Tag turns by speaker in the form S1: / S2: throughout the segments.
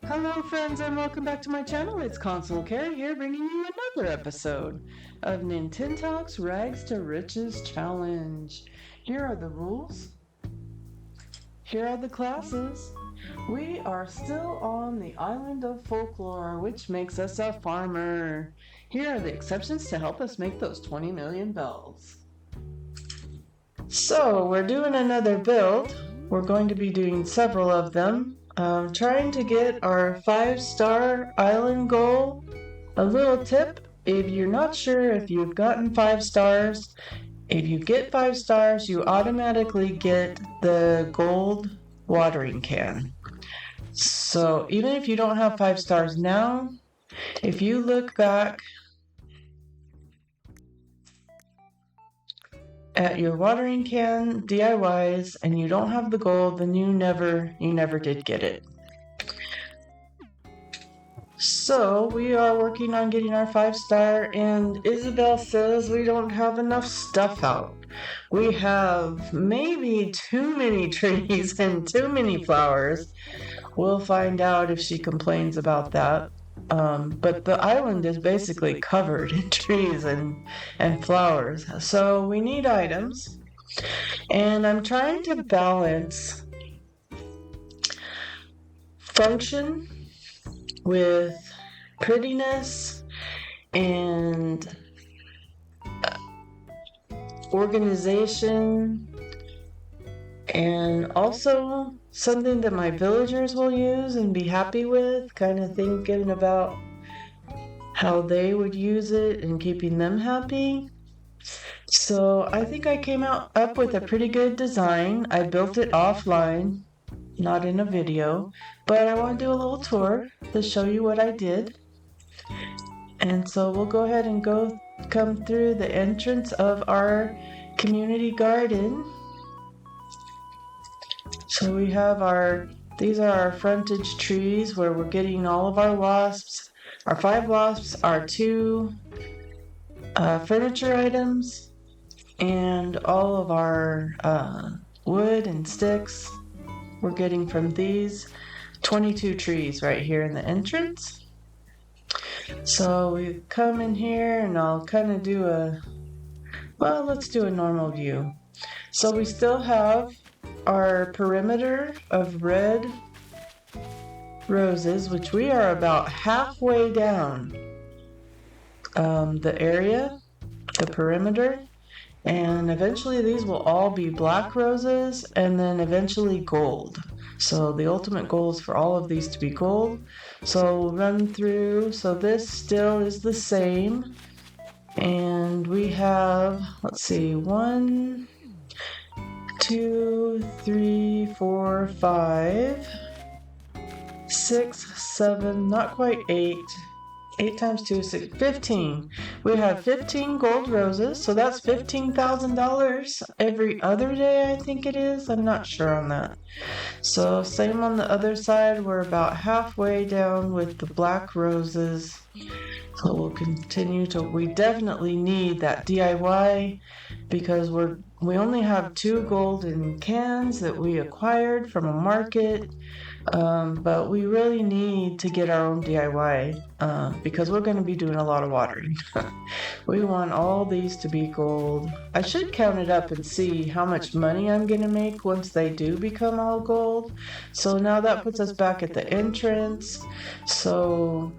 S1: Hello friends and welcome back to my channel. It's Console Carrie here bringing you another episode of Nintendo's Rags to Riches Challenge. Here are the rules. Here are the classes. We are still on the island of folklore, which makes us a farmer. Here are the exceptions to help us make those 20 million bells. So we're doing another build. We're going to be doing several of them. Trying to get our 5-star island goal. A little tip, if you're not sure if you've gotten 5 stars, if you get 5 stars, you automatically get the gold watering can. So even if you don't have 5 stars now, if you look back at your watering can DIYs and you don't have the gold, then you never did get it. So we are working on getting our 5-star, and Isabel says we don't have enough stuff out. We have maybe too many trees and too many flowers. We'll find out if she complains about that. But the island is basically covered in trees and flowers. So we need items. And I'm trying to balance function with prettiness and organization, and also something that my villagers will use and be happy with, kind of thinking about how they would use it and keeping them happy. So I think I came up with a pretty good design. I built it offline, not in a video, but I want to do a little tour to show you what I did. And so we'll go ahead and come through the entrance of our community garden. So we have these are our frontage trees where we're getting all of our wasps, our 5 wasps, our 2 furniture items, and all of our wood and sticks we're getting from these 22 trees right here in the entrance. So we come in here and I'll kind of do let's do a normal view. So we still have our perimeter of red roses, which we are about halfway down the area, the perimeter, and eventually these will all be black roses and then eventually gold. So the ultimate goal is for all of these to be gold. So we'll run through. So this still is the same. And we have, let's see, 1, 2, 3, 4, 5, 6, 7, not quite 8. 8 times 2 is 15. We have 15 gold roses, so that's $15,000 every other day, I think it is. I'm not sure on that. So same on the other side, we're about halfway down with the black roses. So we'll continue to, we definitely need that DIY because we only have 2 golden cans that we acquired from a market. But we really need to get our own DIY because we're going to be doing a lot of watering. We want all these to be gold. I should count it up and see how much money I'm going to make once they do become all gold. So now that puts us back at the entrance. So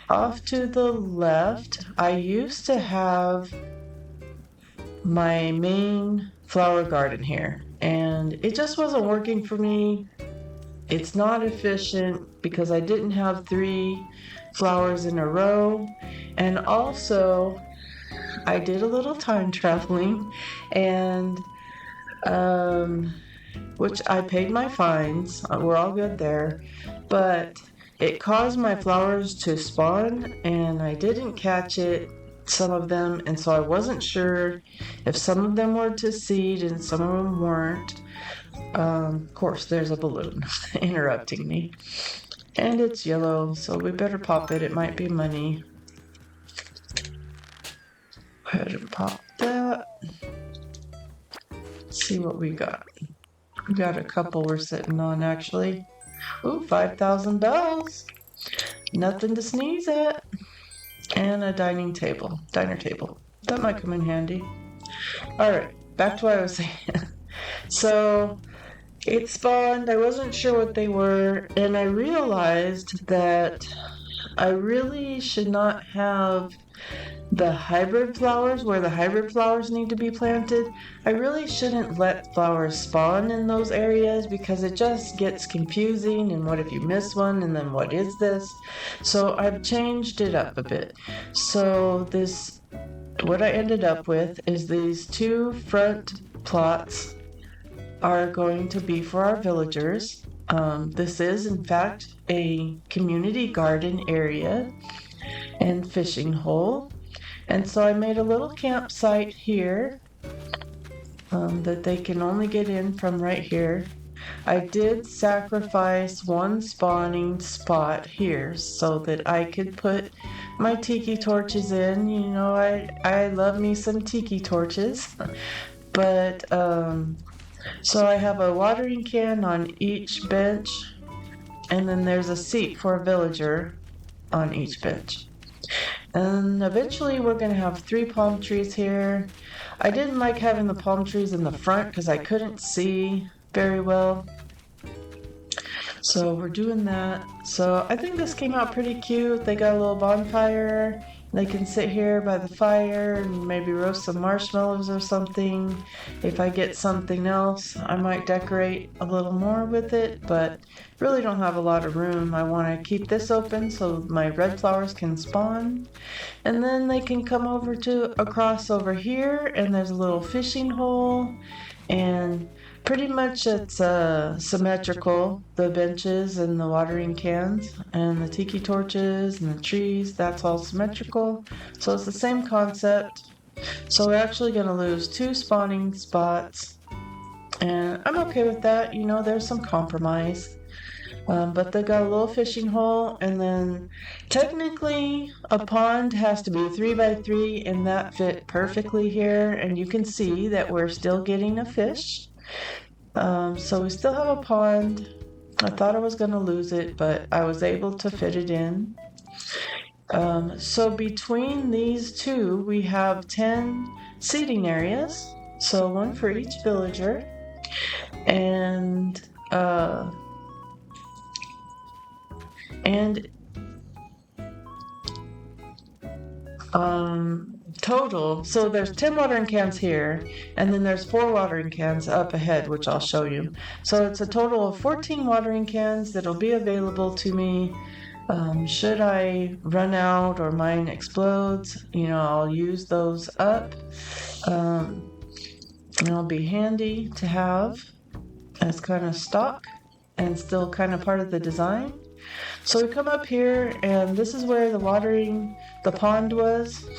S1: off to the left, I used to have my main flower garden here, and it just wasn't working for me. It's not efficient because I didn't have 3 flowers in a row, and also I did a little time traveling, and which I paid my fines. We're all good there, but it caused my flowers to spawn, and I didn't catch it, some of them, and so I wasn't sure if some of them were to seed and some of them weren't. Of course, there's a balloon interrupting me. And it's yellow, so we better pop it. It might be money. Go ahead and pop that. Let's see what we got. We got a couple we're sitting on, actually. Ooh, 5,000 bells. Nothing to sneeze at. And a diner table. That might come in handy. Alright, back to what I was saying. So it spawned. I wasn't sure what they were, and I realized that I really should not have the hybrid flowers where the hybrid flowers need to be planted. I really shouldn't let flowers spawn in those areas because it just gets confusing, and what if you miss one, and then what is this? So I've changed it up a bit. So what I ended up with is these 2 front plots are going to be for our villagers. This is in fact a community garden area and fishing hole. And so I made a little campsite here that they can only get in from right here. I did sacrifice one spawning spot here so that I could put my tiki torches in. You know, I love me some tiki torches. But so I have a watering can on each bench, and then there's a seat for a villager on each bench. And eventually we're going to have 3 palm trees here. I didn't like having the palm trees in the front because I couldn't see very well. So we're doing that. So I think this came out pretty cute. They got a little bonfire. They can sit here by the fire and maybe roast some marshmallows or something. If I get something else, I might decorate a little more with it, but really don't have a lot of room. I want to keep this open so my red flowers can spawn. And then they can come over to across over here, and there's a little fishing hole, and pretty much it's symmetrical, the benches and the watering cans and the tiki torches and the trees, that's all symmetrical. So it's the same concept. So we're actually going to lose 2 spawning spots, and I'm okay with that. You know, there's some compromise. But they got a little fishing hole, and then technically a pond has to be 3 by 3, and that fit perfectly here. And you can see that we're still getting a fish. So we still have a pond. I thought I was going to lose it, but I was able to fit it in. So between these 2, we have 10 seating areas. So 1 for each villager. And total, so there's 10 watering cans here, and then there's 4 watering cans up ahead, which I'll show you. So it's a total of 14 watering cans that'll be available to me. Should I run out or mine explodes, you know, I'll use those up. And it'll be handy to have as kind of stock and still kind of part of the design. So we come up here, and this is where the pond was.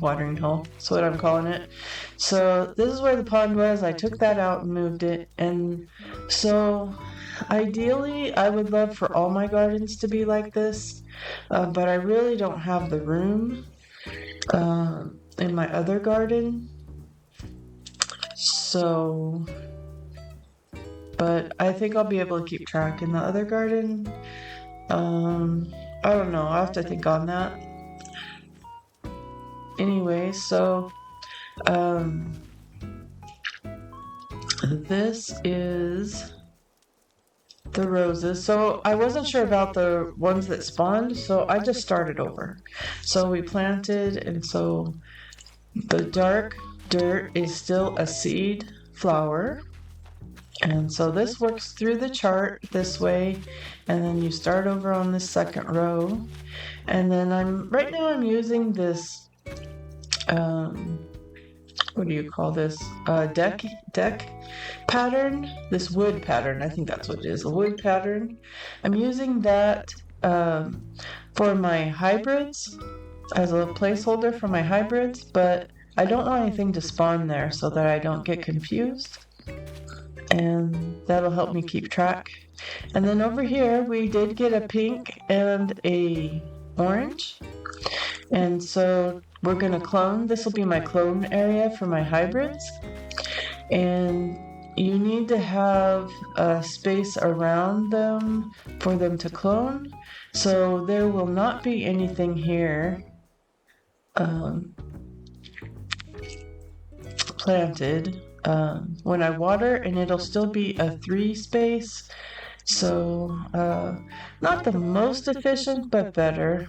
S1: Watering hole, that's what I'm calling it. So this is where the pond was. I took that out and moved it. And so ideally, I would love for all my gardens to be like this, but I really don't have the room in my other garden. So, but I think I'll be able to keep track in the other garden. I don't know. I'll have to think on that. Anyway, so this is the roses. So I wasn't sure about the ones that spawned, so I just started over. So we planted, and so the dark dirt is still a seed flower. And so this works through the chart this way, and then you start over on this second row. And then right now I'm using this, what do you call this? Deck pattern, this wood pattern. I think that's what it is, a wood pattern. I'm using that for my hybrids, as a placeholder for my hybrids, but I don't want anything to spawn there so that I don't get confused. And that'll help me keep track. And then over here we did get a pink and a orange, and so we're gonna clone. This will be my clone area for my hybrids. And you need to have a space around them for them to clone. So there will not be anything here planted when I water, and it'll still be a 3 space. So not the most efficient, but better.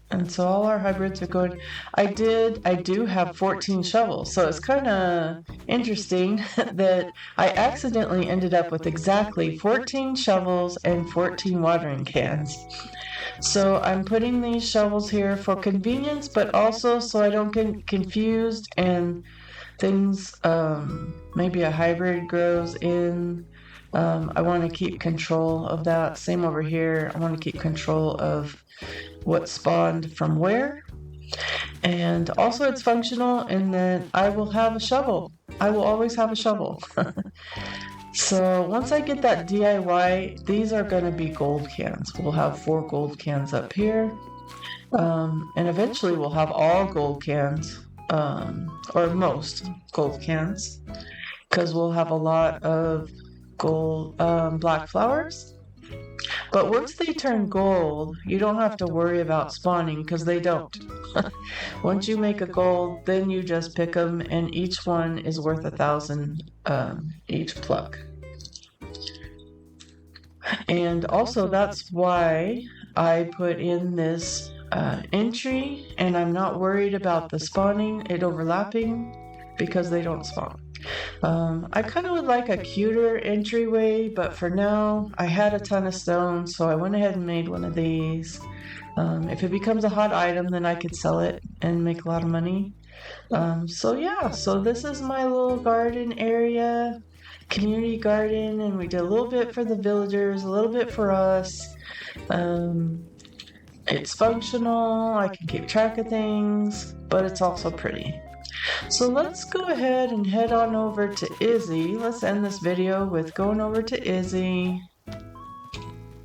S1: And so all our hybrids are going. I do have 14 shovels, so it's kind of interesting that I accidentally ended up with exactly 14 shovels and 14 watering cans. So I'm putting these shovels here for convenience, but also so I don't get confused and things, maybe a hybrid grows in. I want to keep control of that. Same over here. I want to keep control of what spawned from where. And also it's functional in that I will have a shovel. I will always have a shovel. So once I get that DIY, these are going to be gold cans. We'll have 4 gold cans up here. And eventually we'll have all gold cans, or most gold cans, because we'll have a lot of gold, black flowers. But once they turn gold, you don't have to worry about spawning, because they don't. Once you make a gold, then you just pick them, and each one is worth 1,000 each pluck. And also that's why I put in this entry, and I'm not worried about the spawning, it overlapping, because they don't spawn. I kind of would like a cuter entryway, but for now, I had a ton of stone, so I went ahead and made one of these. If it becomes a hot item, then I could sell it and make a lot of money. So yeah, so this is my little garden area, community garden, and we did a little bit for the villagers, a little bit for us. It's functional, I can keep track of things, but it's also pretty. So let's go ahead and head on over to Izzy. Let's end this video with going over to Izzy.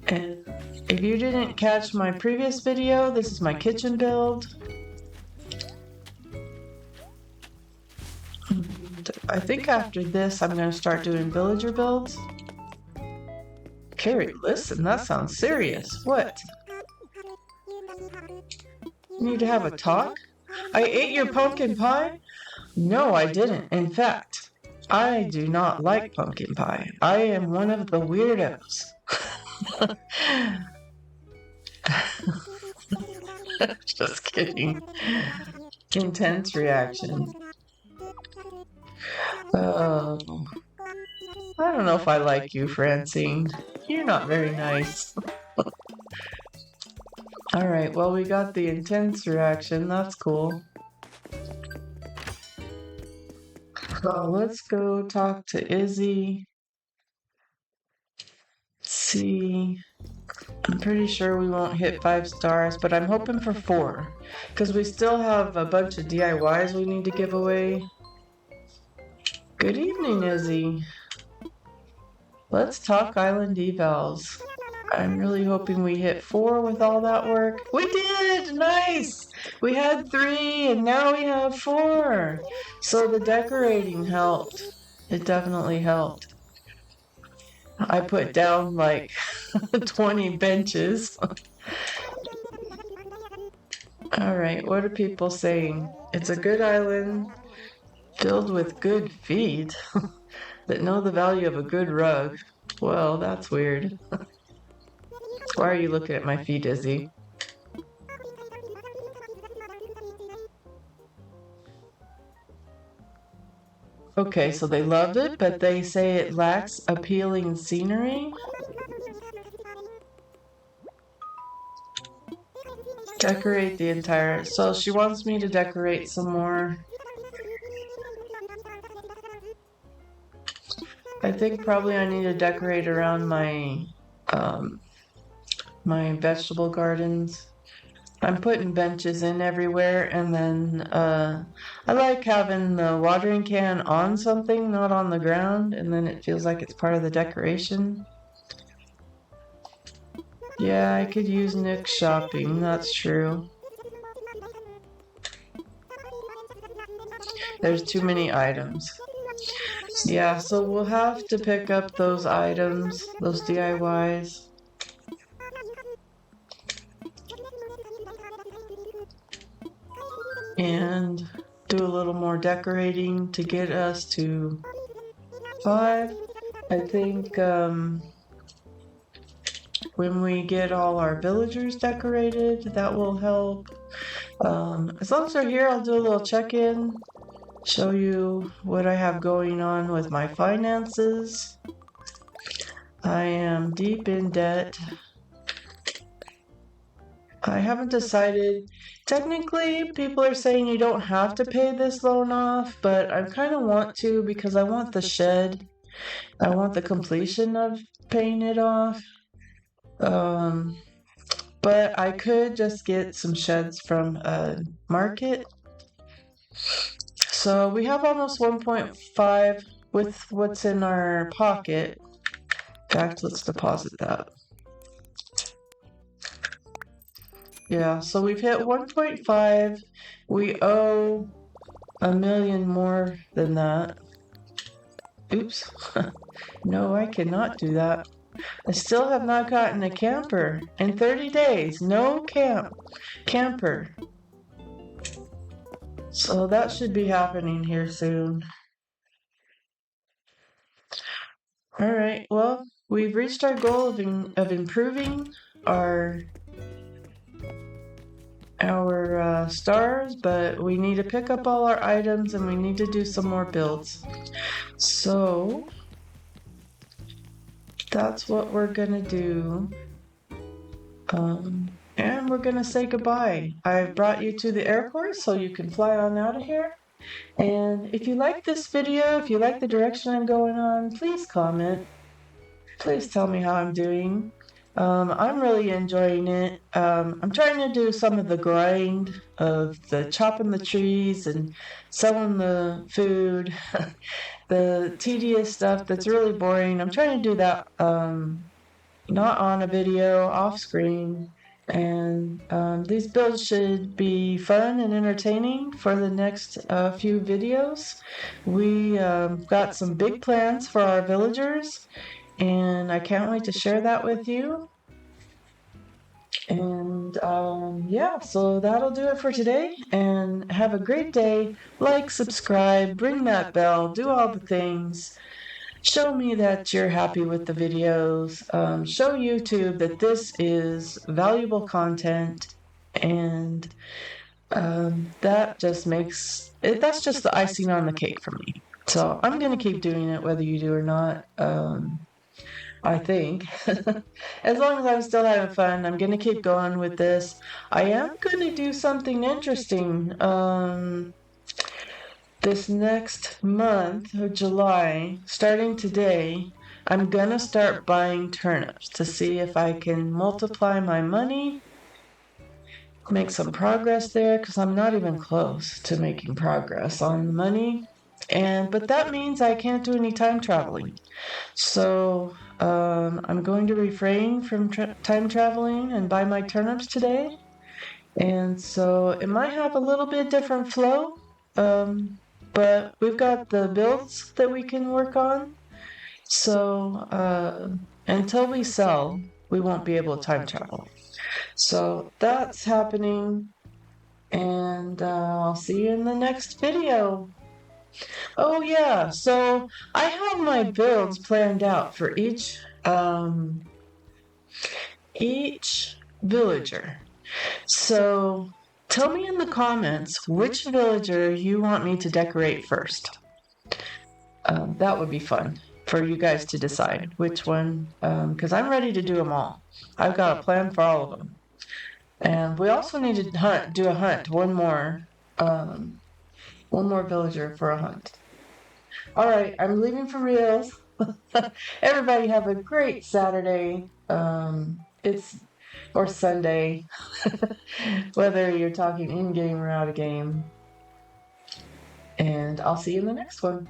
S1: And if you didn't catch my previous video, this is my kitchen build. I think after this, I'm going to start doing villager builds. Carrie, listen, that sounds serious. What? You need to have a talk? I ate your pumpkin pie? No, I didn't. In fact, I do not like pumpkin pie. I am one of the weirdos. Just kidding. Intense reaction. I don't know if I like you, Francine. You're not very nice. Alright, well, we got the intense reaction. That's cool. So let's go talk to Izzy. See. I'm pretty sure we won't hit 5 stars, but I'm hoping for 4. Because we still have a bunch of DIYs we need to give away. Good evening, Izzy. Let's talk island evals. I'm really hoping we hit 4 with all that work. We did! Nice! We had 3 and now we have 4. So the decorating helped. It definitely helped. I put down like 20 benches. Alright, what are people saying? It's a good island filled with good feet that know the value of a good rug. Well, that's weird. Why are you looking at my feet, Izzy? Okay, so they loved it, but they say it lacks appealing scenery. Decorate the entire... So she wants me to decorate some more. I think probably I need to decorate around my my vegetable gardens. I'm putting benches in everywhere, and then I like having the watering can on something, not on the ground, and then it feels like it's part of the decoration. Yeah, I could use Nick's shopping, that's true. There's too many items. Yeah, so we'll have to pick up those items, those DIYs. And do a little more decorating to get us to 5. I think when we get all our villagers decorated, that will help. As long as they're here, I'll do a little check-in, show you what I have going on with my finances. I am deep in debt. I haven't decided. Technically, people are saying you don't have to pay this loan off, but I kind of want to because I want the shed. I want the completion of paying it off. But I could just get some sheds from a market. So we have almost 1.5 with what's in our pocket. In fact, let's deposit that. Yeah, so we've hit 1.5. We owe $1 million more than that. Oops. No, I cannot do that. I still have not gotten a camper in 30 days. No camper. So that should be happening here soon. All right. Well, we've reached our goal of improving our stars, but we need to pick up all our items and we need to do some more builds. So that's what we're gonna do. And we're gonna say goodbye. I've brought you to the airport so you can fly on out of here. And if you like this video, if you like the direction I'm going on, please comment. Please tell me how I'm doing. I'm really enjoying it. I'm trying to do some of the grind of the chopping the trees and selling the food, the tedious stuff that's really boring. I'm trying to do that not on a video, off screen. And these builds should be fun and entertaining for the next few videos. We got some big plans for our villagers, and I can't wait to share that with you. And yeah, so that'll do it for today. And have a great day. Like, subscribe, ring that bell, do all the things. Show me that you're happy with the videos. Show YouTube that this is valuable content, and that just makes it. That's just the icing on the cake for me. So I'm gonna keep doing it whether you do or not. I think as long as I'm still having fun, I'm gonna keep going with this. I am gonna do something interesting. This next month of July, starting today, I'm gonna start buying turnips to see if I can multiply my money, make some progress there, because I'm not even close to making progress on the money. But that means I can't do any time traveling. So I'm going to refrain from time traveling and buy my turnips today. And so it might have a little bit different flow. But we've got the builds that we can work on. So until we sell, we won't be able to time travel. So that's happening. And I'll see you in the next video. Oh yeah, so I have my builds planned out for each villager. So tell me in the comments which villager you want me to decorate first. That would be fun for you guys to decide which one, because I'm ready to do them all. I've got a plan for all of them. And we also need to do a hunt, one more villager for a hunt. All right, I'm leaving for real. Everybody have a great Saturday. Or Sunday, whether you're talking in game or out of game. And I'll see you in the next one.